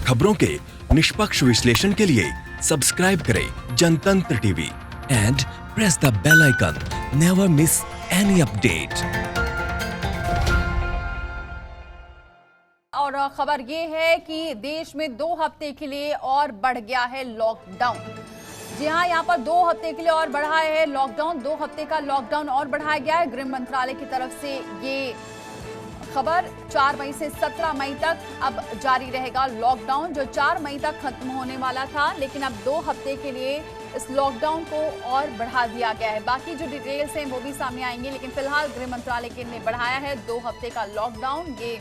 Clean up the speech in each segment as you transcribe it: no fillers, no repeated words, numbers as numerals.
खबरों के निष्पक्ष विश्लेषण के लिए सब्सक्राइब करें Jantantra TV and press the bell icon. Never miss any update. और खबर ये है कि देश में 2 हफ्ते के लिए और बढ़ गया है लॉकडाउन। जी हाँ, यहाँ पर 2 हफ्ते के लिए और बढ़ा है लॉकडाउन। 2 हफ्ते का लॉकडाउन और बढ़ाया गया है गृह मंत्रालय की तरफ से। ये खबर 4 मई से 17 मई तक अब जारी रहेगा लॉकडाउन, जो 4 मई तक खत्म होने वाला था, लेकिन अब 2 हफ्ते के लिए इस लॉकडाउन को और बढ़ा दिया गया है। बाकी जो डिटेल्स हैं वो भी सामने आएंगे, लेकिन फिलहाल गृह मंत्रालय ने बढ़ाया है 2 हफ्ते का लॉकडाउन। ये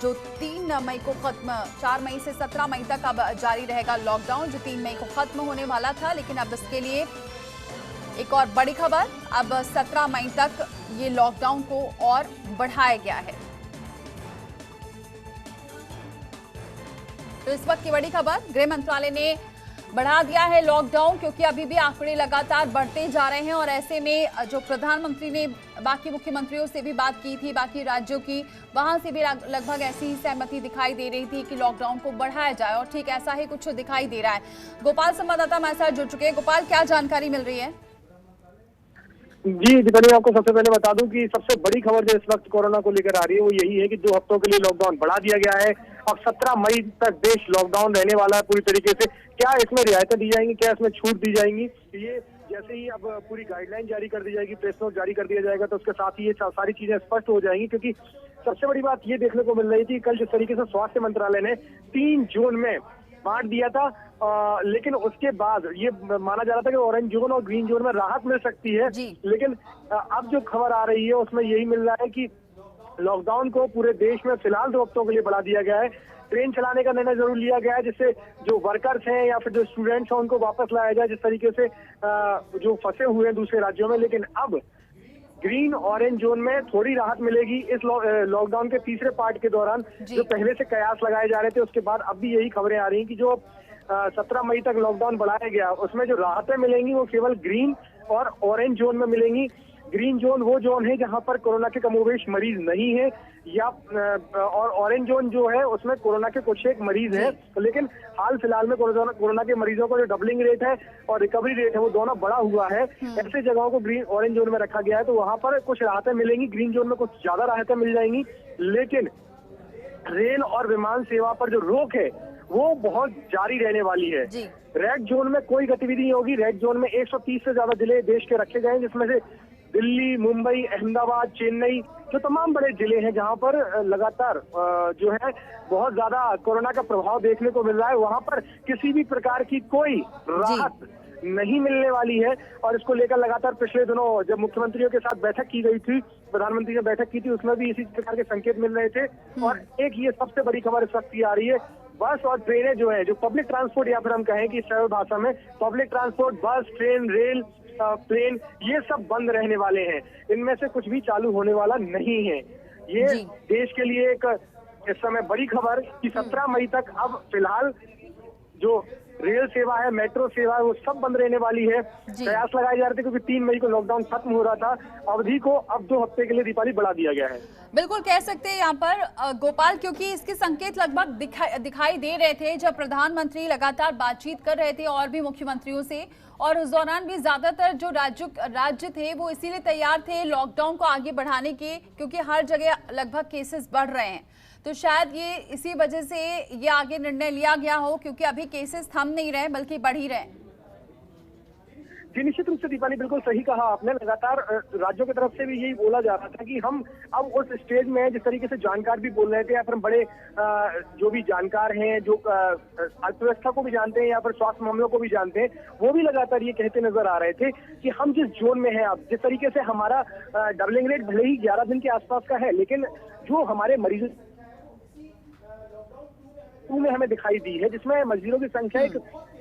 जो 3 मई को खत्म, 4 मई से 17 मई तक अब जारी रहेगा लॉकडाउन, जो 3 मई को खत्म होने वाला था, लेकिन अब इसके लिए एक और बड़ी खबर, अब 17 मई तक ये लॉकडाउन को और बढ़ाया गया है। तो इस वक्त की बड़ी खबर, गृह मंत्रालय ने बढ़ा दिया है लॉकडाउन, क्योंकि अभी भी आंकड़े लगातार बढ़ते जा रहे हैं। और ऐसे में जो प्रधानमंत्री ने बाकी मुख्यमंत्रियों से भी बात की थी, बाकी राज्यों की, वहां से भी लगभग ऐसी ही सहमति दिखाई दे रही थी कि लॉकडाउन को बढ़ाया जाए, और ठीक ऐसा ही कुछ दिखाई दे रहा है। गोपाल संवाददाता हमारे साथ जुड़ चुके हैं। गोपाल, क्या जानकारी मिल रही है? जी दीपाली, आपको सबसे पहले बता दूं कि सबसे बड़ी खबर जो इस वक्त कोरोना को लेकर आ रही है वो यही है कि 2 हफ्तों के लिए लॉकडाउन बढ़ा दिया गया है। अब 17 मई तक देश लॉकडाउन रहने वाला है पूरी तरीके से। क्या इसमें रियायतें दी जाएंगी, क्या इसमें छूट दी जाएंगी, ये जैसे ही अब पूरी गाइडलाइन जारी कर दी जाएगी, प्रेस नोट जारी कर दिया जाएगा, तो उसके साथ ही ये सारी चीजें स्पष्ट हो जाएंगी। क्योंकि सबसे बड़ी बात ये देखने को मिल रही थी कल जिस तरीके से स्वास्थ्य मंत्रालय ने 3 जून में बांट दिया था, लेकिन उसके बाद ये माना जा रहा था कि ऑरेंज जोन और ग्रीन जोन में राहत मिल सकती है, लेकिन अब जो खबर आ रही है उसमें यही मिल रहा है कि लॉकडाउन को पूरे देश में फिलहाल 2 हफ्तों के लिए बढ़ा दिया गया है। ट्रेन चलाने का निर्णय जरूर लिया गया है, जिससे जो वर्कर्स हैं या फिर जो स्टूडेंट्स हैं उनको वापस लाया जाए, जिस तरीके से जो फंसे हुए हैं दूसरे राज्यों में। लेकिन अब ग्रीन ऑरेंज जोन में थोड़ी राहत मिलेगी इस लॉकडाउन के तीसरे पार्ट के दौरान, जो पहले से कयास लगाए जा रहे थे उसके बाद अब भी यही खबरें आ रही हैं कि जो 17 मई तक लॉकडाउन बढ़ाया गया उसमें जो राहतें मिलेंगी वो केवल ग्रीन और ऑरेंज जोन में मिलेंगी। ग्रीन जोन वो जोन है जहां पर कोरोना के कमोवेश मरीज नहीं है, या और ऑरेंज जोन जो है उसमें कोरोना के कुछ एक मरीज हैं, लेकिन हाल फिलहाल में कोरोना के मरीजों का जो डबलिंग रेट है और रिकवरी रेट है वो दोनों बढ़ा हुआ है। ऐसे जगहों को ग्रीन ऑरेंज जोन में रखा गया है, तो वहां पर कुछ राहतें मिलेंगी। ग्रीन जोन में कुछ ज्यादा राहतें मिल जाएंगी, लेकिन रेल और विमान सेवा पर जो रोक है वो बहुत जारी रहने वाली है। रेड जोन में कोई गतिविधि नहीं होगी। रेड जोन में 130 से ज्यादा जिले देश के रखे गए हैं, जिसमें से दिल्ली, मुंबई, अहमदाबाद, चेन्नई, जो तमाम बड़े जिले हैं जहां पर लगातार जो है बहुत ज्यादा कोरोना का प्रभाव देखने को मिल रहा है, वहां पर किसी भी प्रकार की कोई राहत नहीं मिलने वाली है। और इसको लेकर लगातार पिछले दिनों जब मुख्यमंत्रियों के साथ बैठक की गई थी, प्रधानमंत्री ने बैठक की थी, उसमें भी इसी प्रकार के संकेत मिल रहे थे। और एक ये सबसे बड़ी खबर इस वक्त आ रही है, बस और ट्रेनें जो है, जो पब्लिक ट्रांसपोर्ट या फिर हम कहें कि सरल भाषा में पब्लिक ट्रांसपोर्ट, बस, ट्रेन, रेल, प्लेन, ये सब बंद रहने वाले हैं। इनमें से कुछ भी चालू होने वाला नहीं है। ये देश के लिए एक इस समय बड़ी खबर कि 17 मई तक अब फिलहाल जो रेल सेवा है, मेट्रो सेवा है, वो सब बंद रहने वाली है। प्रयास लगाए जा रहे थे क्योंकि 3 मई को लॉकडाउन खत्म हो रहा था, अवधि को अब 2 हफ्ते के लिए दीपाली बढ़ा दिया गया है। बिल्कुल कह सकते हैं यहाँ पर गोपाल, क्योंकि इसके संकेत लगभग दिखाई दे रहे थे जब प्रधानमंत्री लगातार बातचीत कर रहे थे और भी मुख्यमंत्रियों से, और उस दौरान भी ज्यादातर जो राज्य थे वो इसीलिए तैयार थे लॉकडाउन को आगे बढ़ाने के, क्योंकि हर जगह लगभग केसेस बढ़ रहे हैं। तो शायद ये इसी वजह से ये आगे निर्णय लिया गया हो, क्योंकि अभी केसेस थम नहीं रहे बल्कि बढ़ ही रहे। जी निश्चित रूप से दीपाली, बिल्कुल सही कहा आपने। लगातार राज्यों की तरफ से भी यही बोला जा रहा था कि हम अब उस स्टेज में, जिस तरीके से जानकार भी बोल रहे थे या फिर बड़े जो भी जानकार हैं, जो अर्थव्यवस्था को भी जानते हैं या फिर स्वास्थ्य मामलों को भी जानते हैं, वो भी लगातार ये कहते नजर आ रहे थे कि हम जिस जोन में हैं, अब जिस तरीके से हमारा डबलिंग रेट भले ही 11 दिन के आसपास का है, लेकिन जो हमारे मरीजों में हमें दिखाई दी है, जिसमें मरीजों की संख्या एक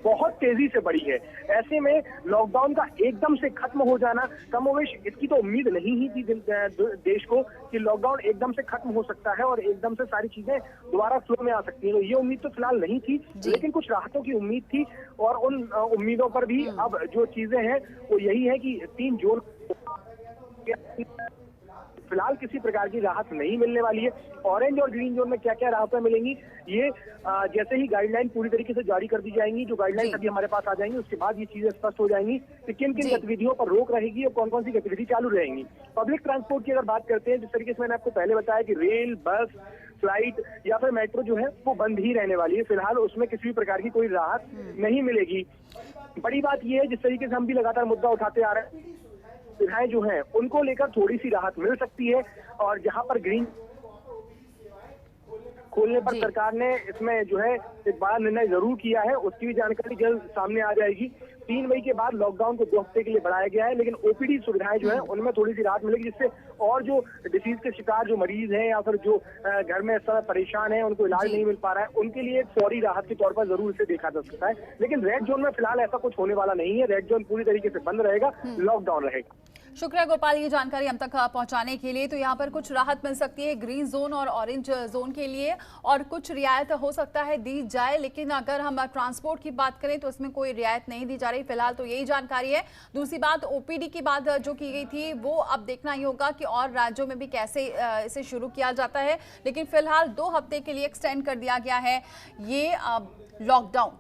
बहुत तेजी से बढ़ी है। ऐसे में लॉकडाउन का एकदम से खत्म हो जाना, कमोवेश इसकी तो उम्मीद नहीं ही थी देश को कि लॉकडाउन एकदम से खत्म हो सकता है और एकदम से सारी चीजें दोबारा फ्लो में आ सकती हैं। तो ये उम्मीद तो फिलहाल नहीं थी, लेकिन कुछ राहतों की उम्मीद थी, और उन उम्मीदों पर भी अब जो चीजें हैं वो यही है कि 3 जून फिलहाल किसी प्रकार की राहत नहीं मिलने वाली है। ऑरेंज और ग्रीन जोन में क्या क्या राहतें मिलेंगी, ये जैसे ही गाइडलाइन पूरी तरीके से जारी कर दी जाएंगी, जो गाइडलाइन अभी हमारे पास आ जाएंगी, उसके बाद ये चीजें स्पष्ट हो जाएंगी कि किन किन गतिविधियों पर रोक रहेगी और कौन कौन सी गतिविधि चालू रहेंगी। पब्लिक ट्रांसपोर्ट की अगर बात करते हैं, जिस तरीके से मैंने आपको पहले बताया कि रेल, बस, फ्लाइट या फिर मेट्रो जो है वो बंद ही रहने वाली है। फिलहाल उसमें किसी भी प्रकार की कोई राहत नहीं मिलेगी। बड़ी बात यह है, जिस तरीके से हम भी लगातार मुद्दा उठाते आ रहे हैं, सुविधाएं जो हैं उनको लेकर थोड़ी सी राहत मिल सकती है। और जहां पर ग्रीन खोलने पर सरकार ने इसमें जो है एक बड़ा निर्णय जरूर किया है, उसकी भी जानकारी जल्द सामने आ जाएगी। 3 मई के बाद लॉकडाउन को 2 हफ्ते के लिए बढ़ाया गया है, लेकिन ओपीडी सुविधाएं जो है उनमें थोड़ी सी राहत मिलेगी, जिससे और जो डिसीज के शिकार जो मरीज हैं या फिर जो घर में इस तरह परेशान हैं, उनको इलाज नहीं मिल पा रहा है, उनके लिए एक फौरी राहत के तौर पर जरूर इसे देखा जा सकता है। लेकिन रेड जोन में फिलहाल ऐसा कुछ होने वाला नहीं है। रेड जोन पूरी तरीके से बंद रहेगा, लॉकडाउन रहेगा। शुक्रिया गोपाल, ये जानकारी हम तक पहुंचाने के लिए। तो यहाँ पर कुछ राहत मिल सकती है ग्रीन जोन और ऑरेंज जोन के लिए, और कुछ रियायत हो सकता है दी जाए, लेकिन अगर हम ट्रांसपोर्ट की बात करें तो इसमें कोई रियायत नहीं दी जा रही फिलहाल। तो यही जानकारी है। दूसरी बात, ओपीडी की बात जो की गई थी वो अब देखना ही होगा कि और राज्यों में भी कैसे इसे शुरू किया जाता है, लेकिन फिलहाल 2 हफ्ते के लिए एक्सटेंड कर दिया गया है ये लॉकडाउन।